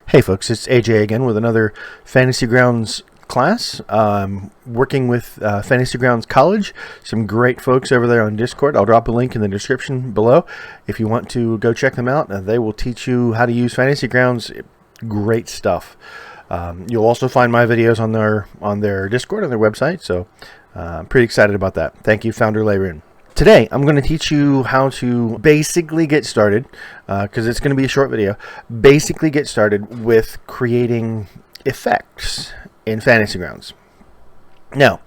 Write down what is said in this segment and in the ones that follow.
Hey folks, it's AJ again with another Fantasy Grounds class. Working with Fantasy Grounds College, some great folks over there on Discord. I'll drop a link in the description below if you want to go check them out. They will teach you how to use Fantasy Grounds. Great stuff. You'll also find my videos on their Discord, on their website, so I'm pretty excited about that. Thank you, Founder Layrun. Today, I'm going to teach you how to basically get started, because it's going to be a short video, basically get started with creating effects in Fantasy Grounds. Now,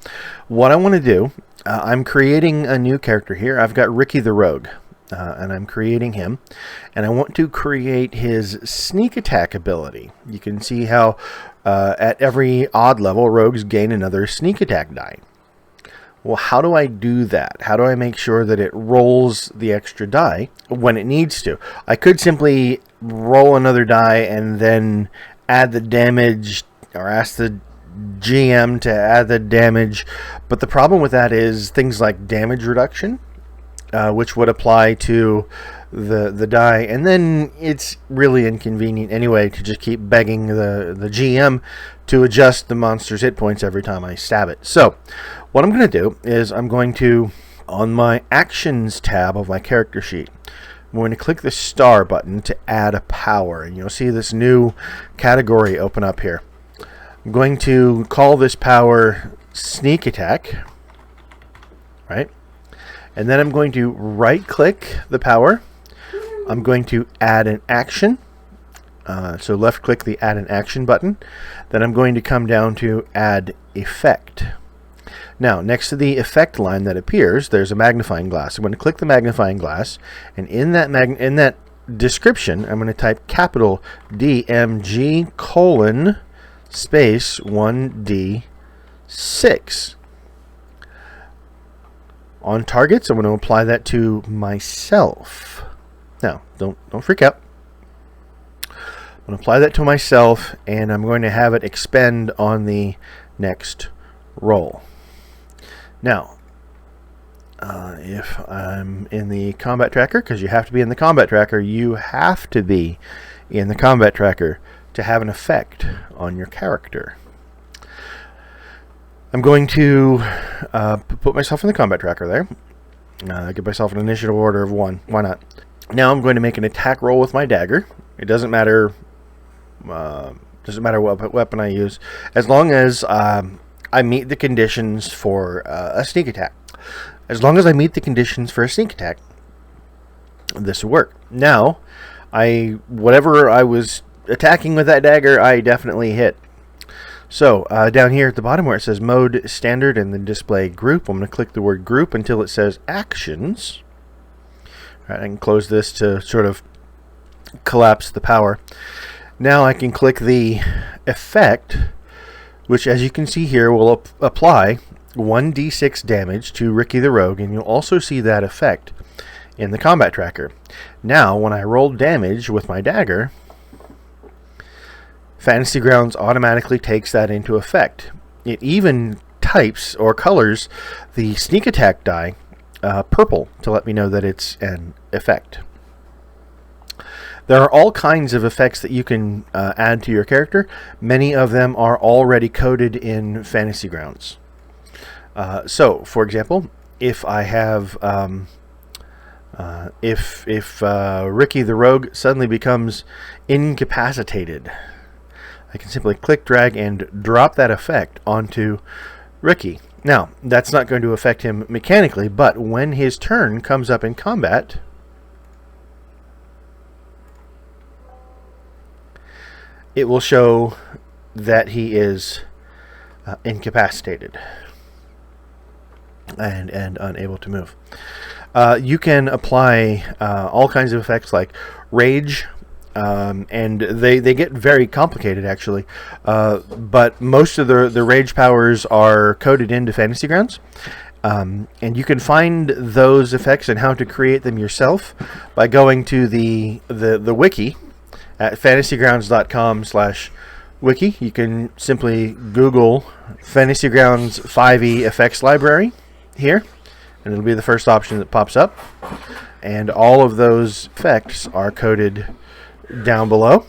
what I want to do, I'm creating a new character here. I've got Ricky the Rogue, and I'm creating him, and I want to create his sneak attack ability. You can see how at every odd level, rogues gain another sneak attack die. Well, how do I do that? How do I make sure that it rolls the extra die when it needs to? I could simply roll another die and then add the damage, or ask the GM to add the damage. But the problem with that is things like damage reduction, which would apply to the die. And then it's really inconvenient anyway to just keep begging the GM to adjust the monster's hit points every time I stab it. So what I'm going to do is I'm going to, on my Actions tab of my character sheet, I'm going to click the star button to add a power. And you'll see this new category open up here. I'm going to call this power Sneak Attack, right? And then I'm going to right-click the power. I'm going to add an action. So left-click the Add an Action button. Then I'm going to come down to Add Effect. Now, next to the effect line that appears, there's a magnifying glass. I'm going to click the magnifying glass, and in that description, I'm going to type capital DMG colon space 1D6. On targets, I'm going to apply that to myself. Now, don't freak out. I'm going to apply that to myself, and I'm going to have it expend on the next roll. Now, if I'm in the combat tracker, because you have to be in the combat tracker, you have to be in the combat tracker to have an effect on your character. I'm going to put myself in the combat tracker there. Give myself an initiative order of 1. Why not? Now I'm going to make an attack roll with my dagger. It doesn't matter. What weapon I use, as long as I meet the conditions for a sneak attack. As long as I meet the conditions for a sneak attack, this will work. Now, whatever I was attacking with that dagger, I definitely hit. So, down here at the bottom where it says Mode Standard and then Display Group, I'm going to click the word Group until it says Actions. All right, I can close this to sort of collapse the power. Now I can click the effect, which, as you can see here, will apply 1d6 damage to Ricky the Rogue, and you'll also see that effect in the combat tracker. Now, when I roll damage with my dagger, Fantasy Grounds automatically takes that into effect. It even types or colors the sneak attack die purple to let me know that it's an effect. There are all kinds of effects that you can add to your character. Many of them are already coded in Fantasy Grounds. So, for example, if I have, if Ricky the Rogue suddenly becomes incapacitated, I can simply click, drag, and drop that effect onto Ricky. Now, that's not going to affect him mechanically, but when his turn comes up in combat, it will show that he is incapacitated and unable to move. You can apply all kinds of effects like rage, and they get very complicated actually. But most of the rage powers are coded into Fantasy Grounds. And you can find those effects and how to create them yourself by going to the wiki at fantasygrounds.com/wiki. You can simply Google Fantasy Grounds 5e effects library here, and it'll be the first option that pops up. And all of those effects are coded down below.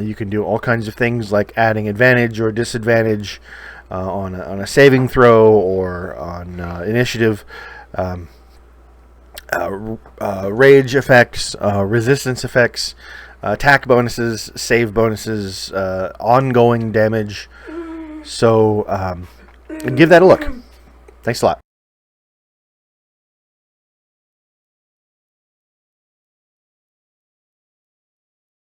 You can do all kinds of things like adding advantage or disadvantage on a saving throw or on initiative. Rage effects, resistance effects, attack bonuses, save bonuses, ongoing damage. So give that a look. Thanks a lot.